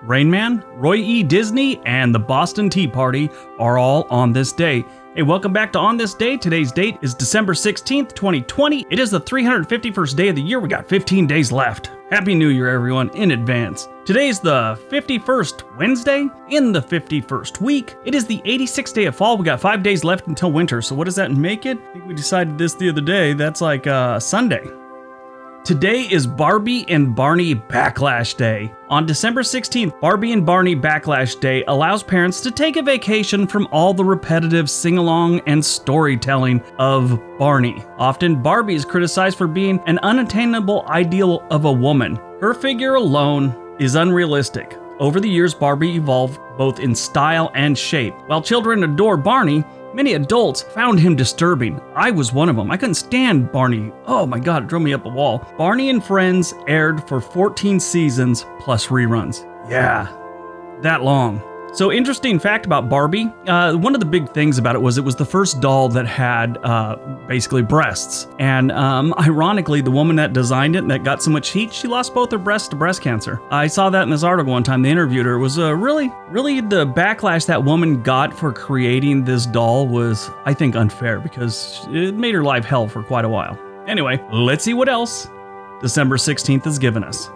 Rain Man, Roy E. Disney, and the Boston Tea Party are all on this day. Hey, welcome back to On This Day. Today's date is December 16th, 2020. It is the 351st day of the year. We got 15 days left. Happy New Year, everyone, in advance. Today's the 51st Wednesday in the 51st week. It is the 86th day of fall. We got 5 days left until winter. So what does that make it? I think we decided this the other day. That's like Sunday. Today is Barbie and Barney Backlash Day. On December 16th, Barbie and Barney Backlash Day allows parents to take a vacation from all the repetitive sing-along and storytelling of Barney. Often, Barbie is criticized for being an unattainable ideal of a woman. Her figure alone is unrealistic. Over the years, Barbie evolved both in style and shape. While children adore Barney, many adults found him disturbing. I was one of them. I couldn't stand Barney. Oh my God, it drove me up a wall. Barney and Friends aired for 14 seasons plus reruns. Yeah, that long. So interesting fact about Barbie, one of the big things about it was the first doll that had basically breasts. And ironically, the woman that designed it and that got so much heat, she lost both her breasts to breast cancer. I saw that in this article one time. They interviewed her. It was really the backlash that woman got for creating this doll was, I think, unfair because it made her life hell for quite a while. Anyway, let's see what else December 16th has given us.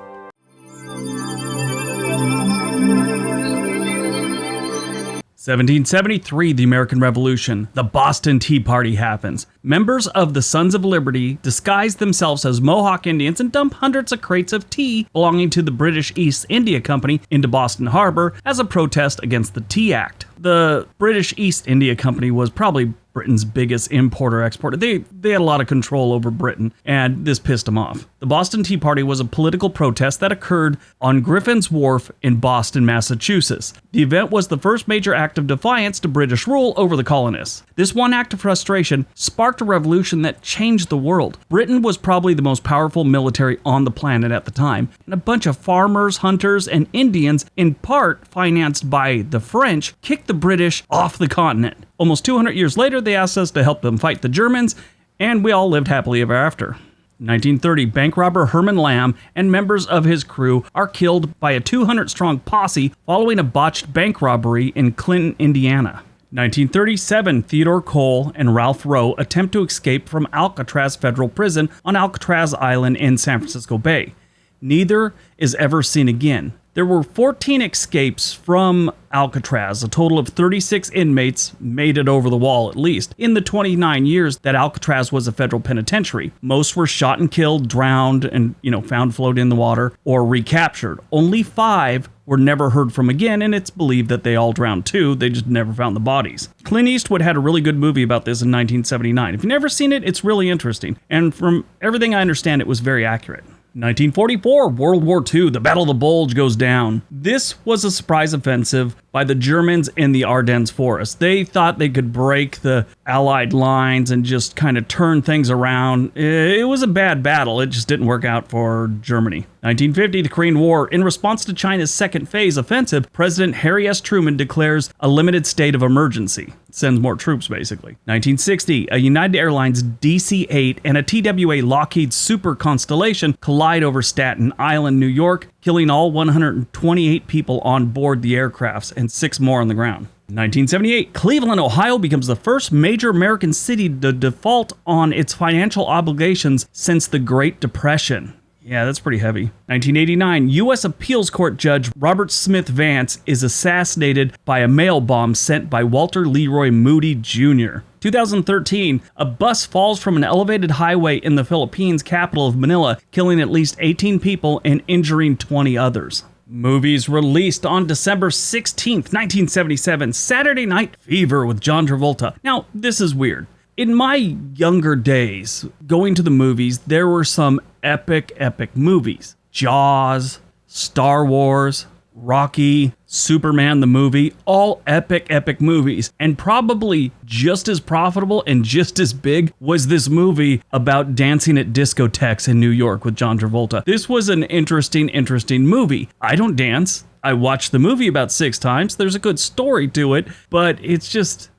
1773, the American Revolution. The Boston Tea Party happens. Members of the Sons of Liberty disguise themselves as Mohawk Indians and dump hundreds of crates of tea belonging to the British East India Company into Boston Harbor as a protest against the Tea Act. The British East India Company was probably Britain's biggest importer-exporter. They had a lot of control over Britain, and this pissed them off. The Boston Tea Party was a political protest that occurred on Griffin's Wharf in Boston, Massachusetts. The event was the first major act of defiance to British rule over the colonists. This one act of frustration sparked a revolution that changed the world. Britain was probably the most powerful military on the planet at the time, and a bunch of farmers, hunters, and Indians, in part financed by the French, kicked the British off the continent. Almost 200 years later, they asked us to help them fight the Germans, and we all lived happily ever after. 1930, bank robber Herman Lamb and members of his crew are killed by a 200-strong posse following a botched bank robbery in Clinton, Indiana. 1937, Theodore Cole and Ralph Rowe attempt to escape from Alcatraz Federal Prison on Alcatraz Island in San Francisco Bay. Neither is ever seen again. There were 14 escapes from Alcatraz. A total of 36 inmates made it over the wall, at least, in the 29 years that Alcatraz was a federal penitentiary. Most were shot and killed, drowned, and, found floating in the water, or recaptured. Only 5 were never heard from again, and it's believed that they all drowned too. They just never found the bodies. Clint Eastwood had a really good movie about this in 1979. If you've never seen it, it's really interesting. And from everything I understand, it was very accurate. 1944, World War II, the Battle of the Bulge goes down. This was a surprise offensive by the Germans in the Ardennes forest. They thought they could break the Allied lines and just kind of turn things around. It was a bad battle. It just didn't work out for Germany. 1950, the Korean War. In response to China's second phase offensive, President Harry S. Truman declares a limited state of emergency. Sends more troops, basically. 1960, a United Airlines DC-8 and a TWA Lockheed Super Constellation collide over Staten Island, New York, killing all 128 people on board the aircrafts and 6 more on the ground. 1978, Cleveland, Ohio becomes the first major American city to default on its financial obligations since the Great Depression. Yeah, that's pretty heavy. 1989, U.S. Appeals Court Judge Robert Smith Vance is assassinated by a mail bomb sent by Walter Leroy Moody Jr. 2013, a bus falls from an elevated highway in the Philippines capital of Manila, killing at least 18 people and injuring 20 others. Movies released on December 16th, 1977, Saturday Night Fever with John Travolta. Now, this is weird. In my younger days, going to the movies, there were some epic movies. Jaws, Star Wars, Rocky, Superman the movie, all epic movies. And probably just as profitable and just as big was this movie about dancing at discotheques in New York with John Travolta. This was an interesting movie. I don't dance. I watched the movie about 6 times. There's a good story to it, but it's just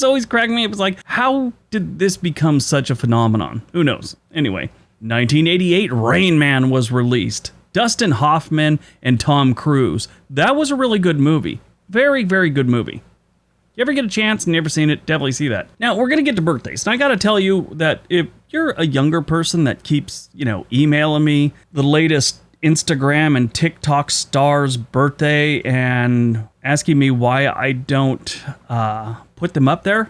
always cracking me up. It's like, how did this become such a phenomenon? Who knows? Anyway, 1988, Rain Man was released. Dustin Hoffman and Tom Cruise. That was a really good movie. Very, very good movie. You ever get a chance and never seen it, definitely see that. Now, we're going to get to birthdays. And I got to tell you that if you're a younger person that keeps, emailing me the latest Instagram and TikTok star's birthday and asking me why I don't put them up there,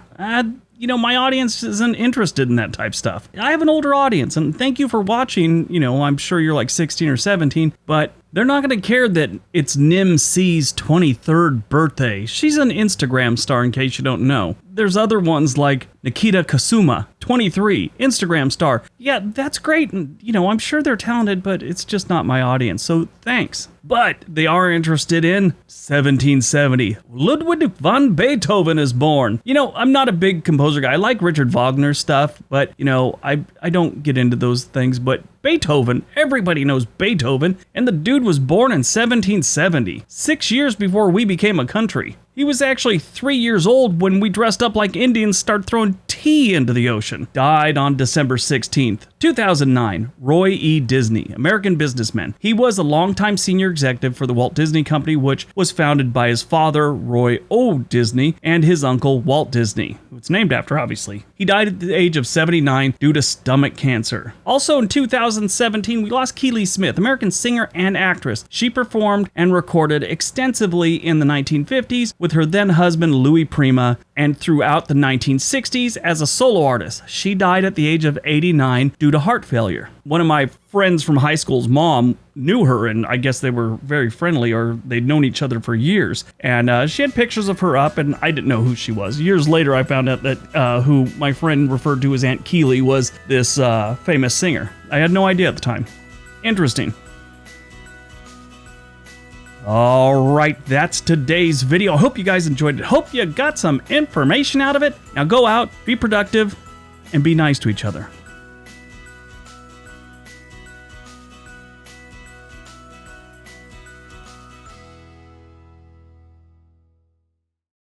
my audience isn't interested in that type stuff. I have an older audience, and thank you for watching. I'm sure you're like 16 or 17, but they're not going to care that it's Nim C's 23rd birthday. She's an Instagram star, in case you don't know. There's other ones like Nikita Kasuma, 23, Instagram star. Yeah, that's great. And, I'm sure they're talented, but it's just not my audience. So thanks. But they are interested in 1770. Ludwig van Beethoven is born. I'm not a big composer guy. I like Richard Wagner's stuff, but, I don't get into those things. But Beethoven, everybody knows Beethoven, and the dude was born in 1770, 6 years before we became a country. He was actually 3 years old when we dressed up like Indians started throwing tea into the ocean. Died on December 16th, 2009, Roy E. Disney, American businessman. He was a longtime senior executive for the Walt Disney Company, which was founded by his father, Roy O. Disney, and his uncle, Walt Disney, who it's named after, obviously. He died at the age of 79 due to stomach cancer. Also in 2017, we lost Keely Smith, American singer and actress. She performed and recorded extensively in the 1950s with her then husband Louis Prima, and throughout the 1960s as a solo artist. She died at the age of 89 due to heart failure. One of my friends from high school's mom knew her, and I guess they were very friendly, or they'd known each other for years. And she had pictures of her up, and I didn't know who she was. Years later, I found out that who my friend referred to as Aunt Keely was this famous singer. I had no idea at the time. Interesting. All right, that's today's video. I hope you guys enjoyed it. Hope you got some information out of it. Now go out, be productive, and be nice to each other.